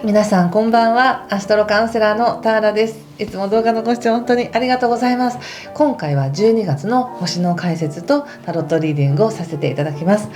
皆さんこんばんは。アストロカウンセラーのターラです。いつも動画のご視聴本当にありがとうございます。今回は12月の星の解説とタロットリーディングをさせていただきます。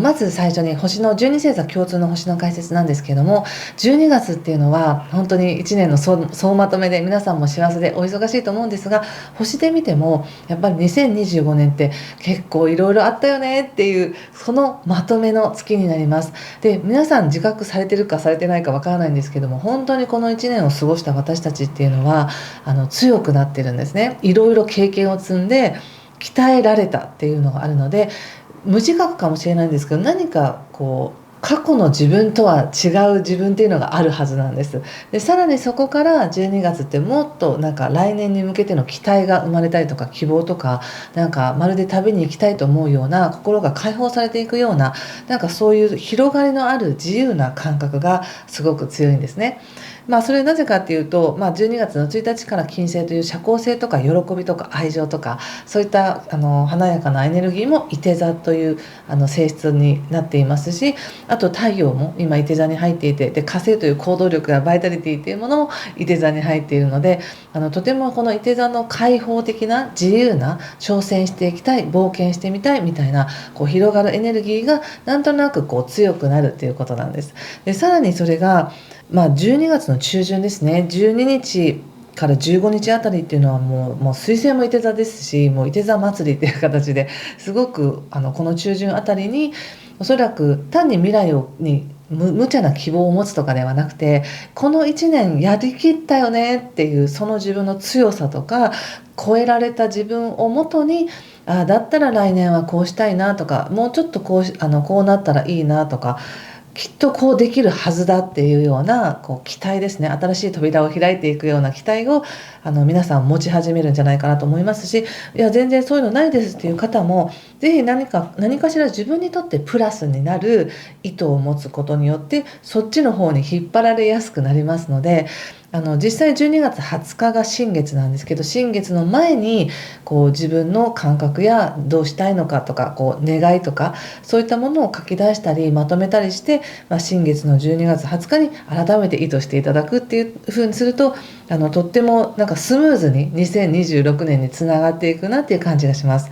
まず最初に星の12星座共通の星の解説なんですけども、12月っていうのは本当に1年の総まとめで皆さんも幸せでお忙しいと思うんですが、星で見てもやっぱり2025年って結構いろいろあったよねっていうそのまとめの月になります。で、皆さん自覚されてるかされてないかわからないんですけども、本当にこの1年を過ごした私たちっていうのは強くなってるんですね。いろいろ経験を積んで鍛えられたっていうのがあるので、無自覚かもしれないんですけど、何か過去の自分とは違う自分っていうのがあるはずなんです。で、さらにそこから12月ってもっとなんか来年に向けての期待が生まれたりとか、希望とか、なんかまるで旅に行きたいと思うような、心が解放されていくような、なんかそういう広がりのある自由な感覚がすごく強いんですね。それはなぜかっていうと、12月の1日から金星という社交性とか喜びとか愛情とか、そういった華やかなエネルギーもいて座という性質になっていますし、あと太陽も今いて座に入っていて、で火星という行動力やバイタリティっていうものもいて座に入っているので、とてもこのいて座の開放的な自由な、挑戦していきたい、冒険してみたいみたいな広がるエネルギーがなんとなく強くなるっていうことなんです。で、さらにそれが12月の中旬ですね、12日から15日あたりっていうのはもう水星もいて座ですし、もういて座祭りっていう形ですごくこの中旬あたりにおそらく単に未来に無茶な希望を持つとかではなくて、この1年やりきったよねっていうその自分の強さとか、超えられた自分をもとに、だったら来年はこうしたいなとか、もうちょっとこうなったらいいなとか、きっとこうできるはずだっていうような期待ですね。新しい扉を開いていくような期待を皆さん持ち始めるんじゃないかなと思いますし、いや全然そういうのないですっていう方も、ぜひ何かしら自分にとってプラスになる意図を持つことによってそっちの方に引っ張られやすくなりますので、実際12月20日が新月なんですけど、新月の前に自分の感覚やどうしたいのかとか願いとか、そういったものを書き出したりまとめたりして、新月の12月20日に改めて意図していただくっていう風にすると、とってもなんかスムーズに2026年につながっていくなっていう感じがします。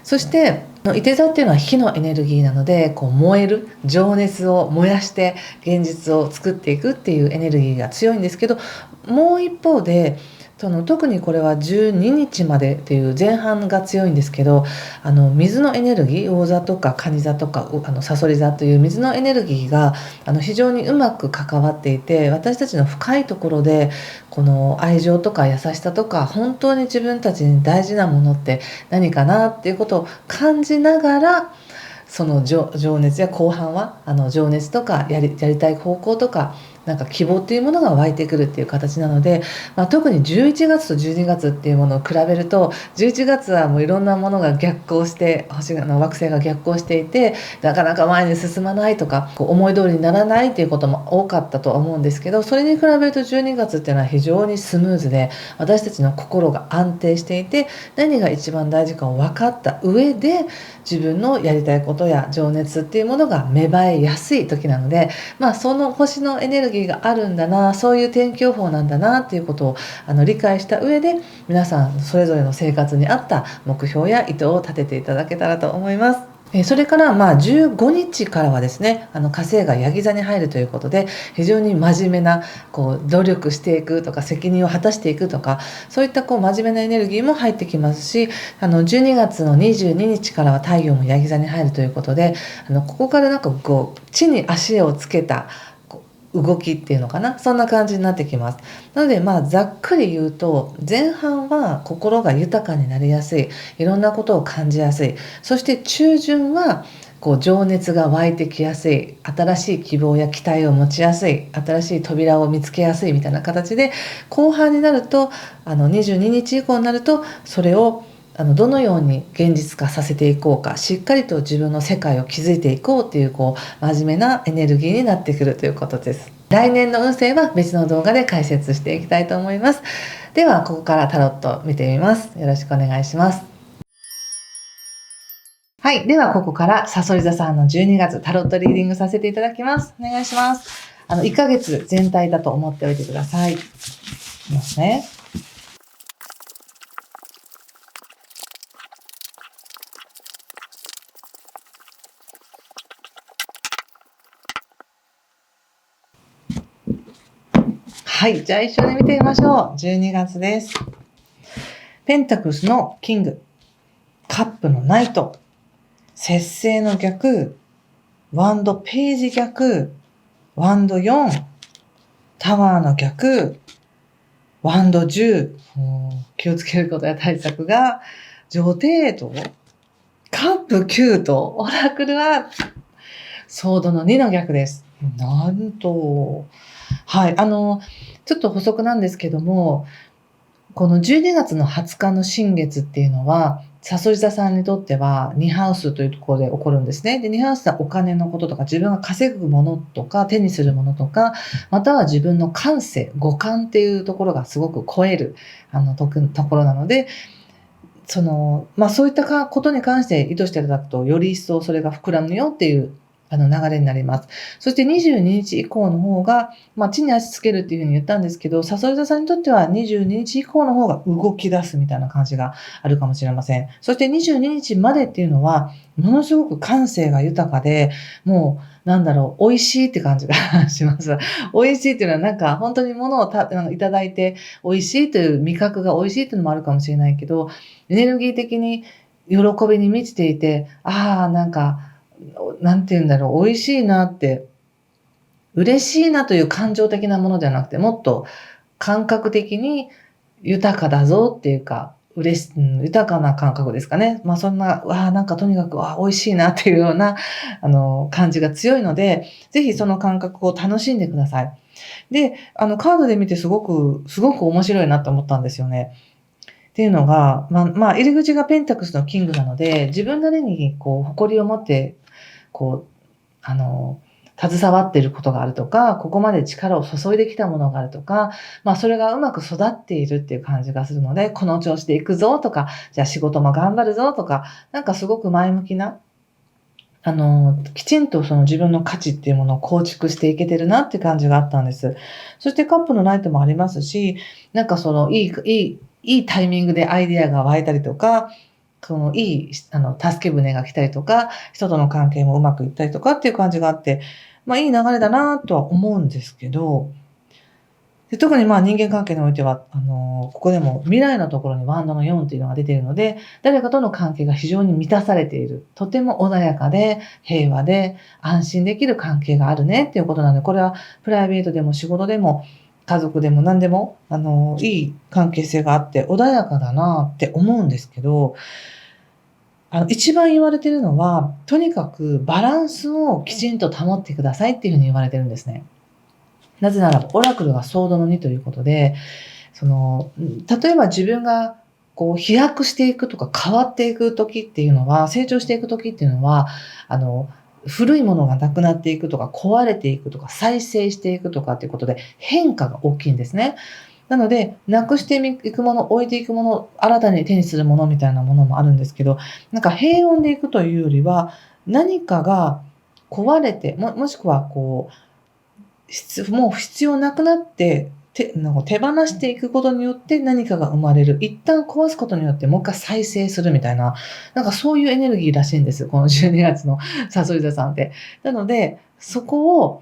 そしていて座っていうのは火のエネルギーなので、燃える情熱を燃やして現実を作っていくっていうエネルギーが強いんですけど、もう一方で特にこれは12日までっていう前半が強いんですけど、水のエネルギー、魚座とか蟹座とかさそり座という水のエネルギーが非常にうまく関わっていて、私たちの深いところでこの愛情とか優しさとか、本当に自分たちに大事なものって何かなっていうことを感じながら、その情熱や後半は情熱とかやりたい方向とか、なんか希望っていうものが湧いてくるっていう形なので、特に11月と12月っていうものを比べると、11月はもういろんなものが逆行して、惑星が逆行していて、なかなか前に進まないとか思い通りにならないっていうことも多かったとは思うんですけど、それに比べると12月っていうのは非常にスムーズで、私たちの心が安定していて、何が一番大事かを分かった上で自分のやりたいことや情熱っていうものが芽生えやすい時なので、その星のエネルギーがあるんだな、そういう天気予報なんだなっていうことを理解した上で、皆さんそれぞれの生活に合った目標や意図を立てていただけたらと思います。それから15日からはですね、火星がヤギ座に入るということで、非常に真面目な努力していくとか、責任を果たしていくとか、そういった真面目なエネルギーも入ってきますし、12月の22日からは太陽もヤギ座に入るということで、ここからなんか地に足をつけた動きっていうのかな、そんな感じになってきます。なのでざっくり言うと、前半は心が豊かになりやすい、いろんなことを感じやすい。そして中旬は情熱が湧いてきやすい、新しい希望や期待を持ちやすい、新しい扉を見つけやすいみたいな形で、後半になると22日以降になると、それをどのように現実化させていこうか、しっかりと自分の世界を築いていこうっていう真面目なエネルギーになってくるということです。来年の運勢は別の動画で解説していきたいと思います。ではここからタロット見てみます。よろしくお願いします。はい、ではここからさそり座さんの12月タロットリーディングさせていただきます。お願いします。1ヶ月全体だと思っておいてください。いきますね。はい。じゃあ一緒に見てみましょう。12月です。ペンタクルスのキング、カップのナイト、節制の逆、ワンドページ逆、ワンド4、タワーの逆、ワンド10、気をつけることや対策が、女帝と、カップ9と、オラクルは、ソードの2の逆です。なんと、はい、ちょっと補足なんですけども、この12月の20日の新月っていうのは、蠍座さんにとっては2ハウスというところで起こるんですね。で、2ハウスはお金のこととか、自分が稼ぐものとか、手にするものとか、または自分の感性、五感っていうところがすごく超える、ところなので、そういったことに関して意図していただくと、より一層それが膨らむよっていう流れになります。そして22日以降の方が、地に足つけるっていうふうに言ったんですけど、蠍座さんにとっては22日以降の方が動き出すみたいな感じがあるかもしれません。そして22日までっていうのは、ものすごく感性が豊かで、もう、美味しいって感じがします。美味しいっていうのは本当に物をいただいて美味しいという味覚が美味しいっていうのもあるかもしれないけど、エネルギー的に喜びに満ちていて、なんて言うんだろう、美味しいなって、嬉しいなという感情的なものではなくて、もっと感覚的に豊かだぞっていうか、豊かな感覚ですかね。そんな、とにかく、美味しいなっていうような、感じが強いので、ぜひその感覚を楽しんでください。で、カードで見てすごく面白いなと思ったんですよね。っていうのが、入り口がペンタクスのキングなので、自分なりに誇りを持って、携わっていることがあるとか、ここまで力を注いできたものがあるとか、それがうまく育っているっていう感じがするので、この調子で行くぞとか、じゃあ仕事も頑張るぞとか、すごく前向きな、きちんとその自分の価値っていうものを構築していけてるなっていう感じがあったんです。そしてカップのライトもありますし、いいタイミングでアイディアが湧いたりとか、助け舟が来たりとか、人との関係もうまくいったりとかっていう感じがあって、いい流れだなとは思うんですけど、で特に人間関係においては、ここでも未来のところにワンドの4っていうのが出ているので、誰かとの関係が非常に満たされている。とても穏やかで、平和で、安心できる関係があるねっていうことなので、これはプライベートでも仕事でも、家族でも何でも、いい関係性があって穏やかだなって思うんですけど、一番言われているのは、とにかくバランスをきちんと保ってくださいっていうふうに言われてるんですね。なぜならば、オラクルがソードの2ということで、例えば自分が飛躍していくとか変わっていく時っていうのは、成長していく時っていうのは、古いものがなくなっていくとか、壊れていくとか、再生していくとかっていうことで変化が大きいんですね。なので、なくしていくもの、置いていくもの、新たに手にするものみたいなものもあるんですけど、平穏でいくというよりは、何かが壊れて、もしくはもう必要なくなって、手放していくことによって何かが生まれる。一旦壊すことによってもう一回再生するみたいな、そういうエネルギーらしいんです。この12月のサソリ座さんって。なので、そこを、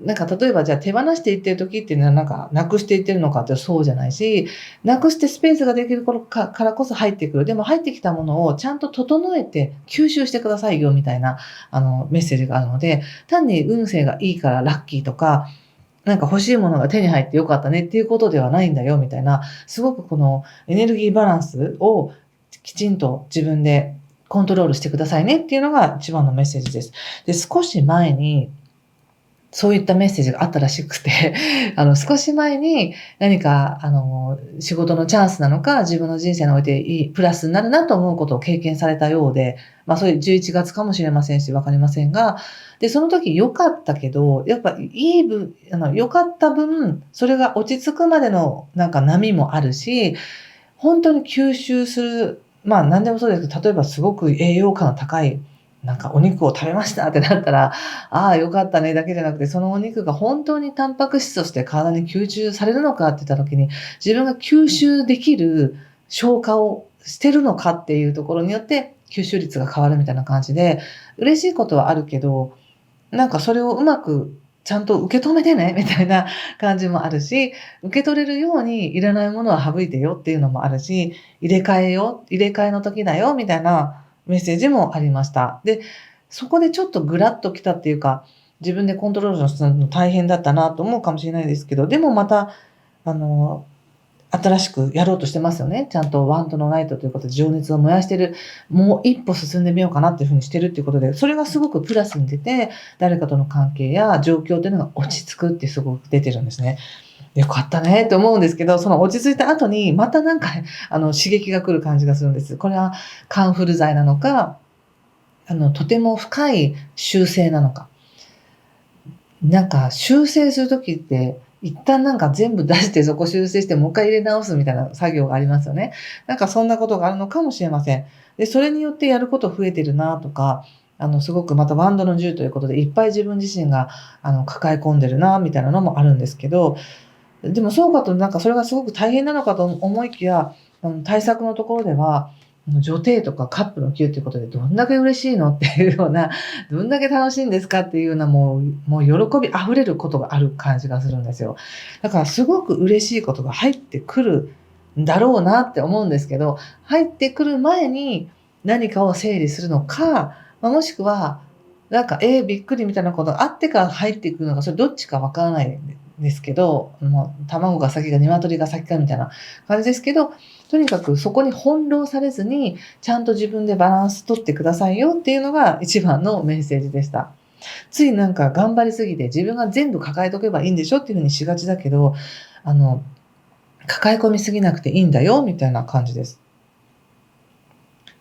例えばじゃあ手放していってる時っていうのはなくしていってるのかってそうじゃないし、なくしてスペースができるからこそ入ってくる。でも入ってきたものをちゃんと整えて吸収してくださいよみたいなメッセージがあるので、単に運勢がいいからラッキーとか、欲しいものが手に入ってよかったねっていうことではないんだよみたいな、すごくこのエネルギーバランスをきちんと自分でコントロールしてくださいねっていうのが一番のメッセージです。で、少し前にそういったメッセージがあったらしくて、少し前に何か、仕事のチャンスなのか、自分の人生においてプラスになるなと思うことを経験されたようで、そういう11月かもしれませんし、わかりませんが、で、その時良かったけど、やっぱ良かった分、それが落ち着くまでの波もあるし、本当に吸収する、何でもそうですけど、例えばすごく栄養価の高いなんかお肉を食べましたってなったら、ああ、よかったねだけじゃなくて、そのお肉が本当にタンパク質として体に吸収されるのかって言った時に、自分が吸収できる消化をしてるのかっていうところによって、吸収率が変わるみたいな感じで、嬉しいことはあるけど、なんかそれをうまくちゃんと受け止めてねみたいな感じもあるし、受け取れるようにいらないものは省いてよっていうのもあるし、入れ替えよ、入れ替えの時だよみたいなメッセージもありました。で、そこでちょっとぐらっときたっていうか、自分でコントロールするの大変だったなと思うかもしれないですけど、でもまた、あの、新しくやろうとしてますよね。ちゃんとワントのナイトということで情熱を燃やしてる。もう一歩進んでみようかなっていうふうにしてるっていうことで、それがすごくプラスに出て、誰かとの関係や状況っていうのが落ち着くってすごく出てるんですね。よかったねって思うんですけど、その落ち着いた後にまたなんか、刺激が来る感じがするんです。これはカンフル剤なのか、とても深い修正なのか。なんか修正するときって、一旦なんか全部出してそこ修正してもう一回入れ直すみたいな作業がありますよね。なんかそんなことがあるのかもしれません。で、それによってやること増えてるなとか、すごくまたワンドの10ということでいっぱい自分自身が抱え込んでるなみたいなのもあるんですけど、でもそうかとなんかそれがすごく大変なのかと思いきや、対策のところでは、女帝とかカップの9ということでどんだけ嬉しいのっていうような、どんだけ楽しいんですかっていうようなもう喜び溢れることがある感じがするんですよ。だからすごく嬉しいことが入ってくるんだろうなって思うんですけど、入ってくる前に何かを整理するのか、もしくは、なんか、びっくりみたいなことがあってから入っていくのか、それどっちかわからないんですけど、もう卵が先か鶏が先かみたいな感じですけど、とにかくそこに翻弄されずに、ちゃんと自分でバランス取ってくださいよっていうのが一番のメッセージでした。ついなんか頑張りすぎて自分が全部抱えとけばいいんでしょっていうふうにしがちだけど、抱え込みすぎなくていいんだよみたいな感じです。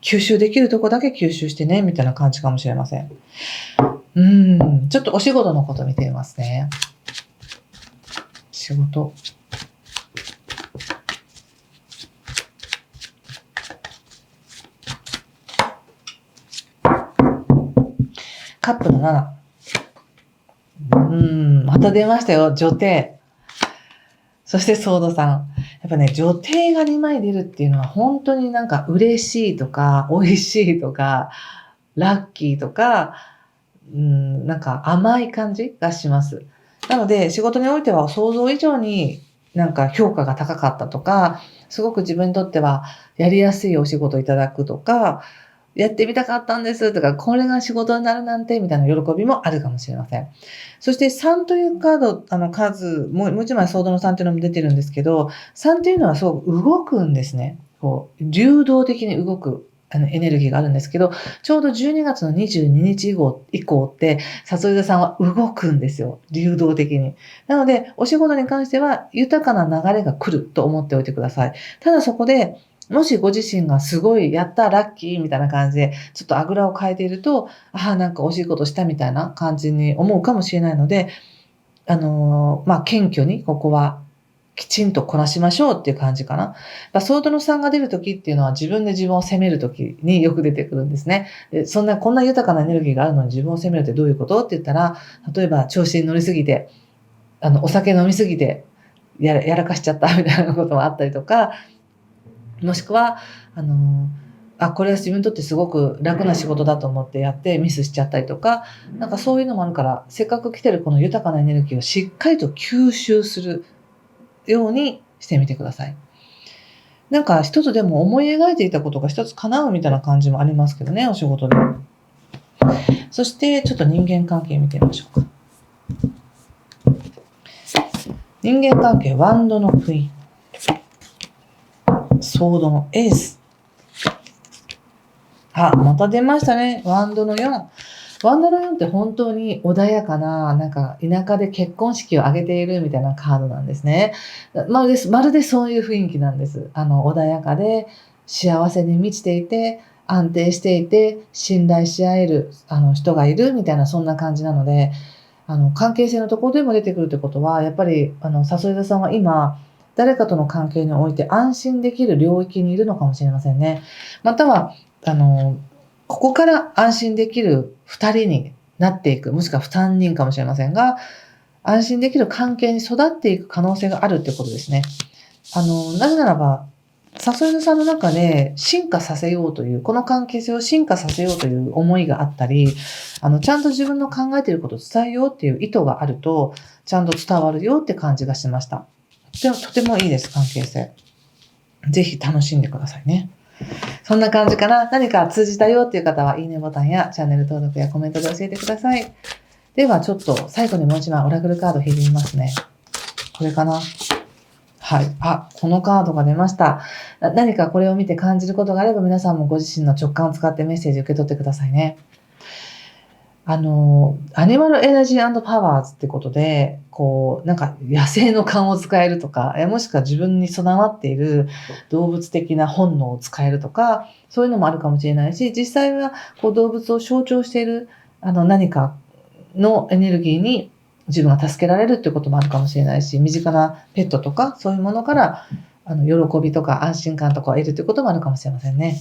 吸収できるとこだけ吸収してねみたいな感じかもしれません。ちょっとお仕事のこと見てみますね。仕事。カップの7。また出ましたよ。女帝。そしてソードさん。やっぱね、女帝が2枚出るっていうのは本当になんか嬉しいとか、美味しいとか、ラッキーとか、なんか甘い感じがします。なので仕事においては想像以上になんか評価が高かったとか、すごく自分にとってはやりやすいお仕事をいただくとか、やってみたかったんですとか、これが仕事になるなんてみたいな喜びもあるかもしれません。そして3というカード、数、もう一枚ソードの3というのも出てるんですけど、3というのはすごく動くんですね。こう、流動的に動く。エネルギーがあるんですけど、ちょうど12月の22日以降って、里枝さんは動くんですよ。流動的に。なので、お仕事に関しては豊かな流れが来ると思っておいてください。ただそこで、もしご自身がすごいやったラッキーみたいな感じで、ちょっとあぐらを変えていると、なんか惜しいことしたみたいな感じに思うかもしれないので、謙虚にここはきちんとこなしましょうっていう感じかな。ソードの3が出るときっていうのは自分で自分を責めるときによく出てくるんですね。でこんな豊かなエネルギーがあるのに自分を責めるってどういうことって言ったら、例えば調子に乗りすぎて、お酒飲みすぎてやらかしちゃったみたいなこともあったりとか、もしくは、これは自分にとってすごく楽な仕事だと思ってやってミスしちゃったりとか、なんかそういうのもあるから、せっかく来てるこの豊かなエネルギーをしっかりと吸収するようにしてみてください。なんか一つでも思い描いていたことが一つ叶うみたいな感じもありますけどね、お仕事で。そしてちょっと人間関係見てみましょうか。人間関係、ワンドのクイーン、ソードのエース。また出ましたね。ワンドの4。ワンドの4って本当に穏やかな、なんか田舎で結婚式を挙げているみたいなカードなんですね。まるでそういう雰囲気なんです。穏やかで幸せに満ちていて、安定していて、信頼し合える人がいるみたいな、そんな感じなので、関係性のところでも出てくるってことは、やっぱり、笹枝さんは今、誰かとの関係において安心できる領域にいるのかもしれませんね。または、ここから安心できる2人になっていく、もしくは3人かもしれませんが、安心できる関係に育っていく可能性があるってことですね。なぜならば、誘い主さんの中で進化させようという、この関係性を進化させようという思いがあったり、ちゃんと自分の考えていることを伝えようっていう意図があると、ちゃんと伝わるよって感じがしました。とてもいいです、関係性。ぜひ楽しんでくださいね。そんな感じかな。何か通じたよっていう方は、いいねボタンやチャンネル登録やコメントで教えてください。では、ちょっと最後にもう一枚オラクルカード引いてみますね。これかな。はい。このカードが出ました。何かこれを見て感じることがあれば、皆さんもご自身の直感を使ってメッセージ受け取ってくださいね。アニマルエナジー&パワーズってことで、なんか野生の勘を使えるとか、もしくは自分に備わっている動物的な本能を使えるとか、そういうのもあるかもしれないし、実際は動物を象徴している何かのエネルギーに自分が助けられるっていうこともあるかもしれないし、身近なペットとかそういうものから喜びとか安心感とかを得るということもあるかもしれませんね。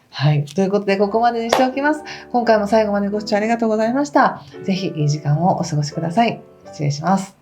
はい。ということで、ここまでにしておきます。今回も最後までご視聴ありがとうございました。ぜひいい時間をお過ごしください。失礼します。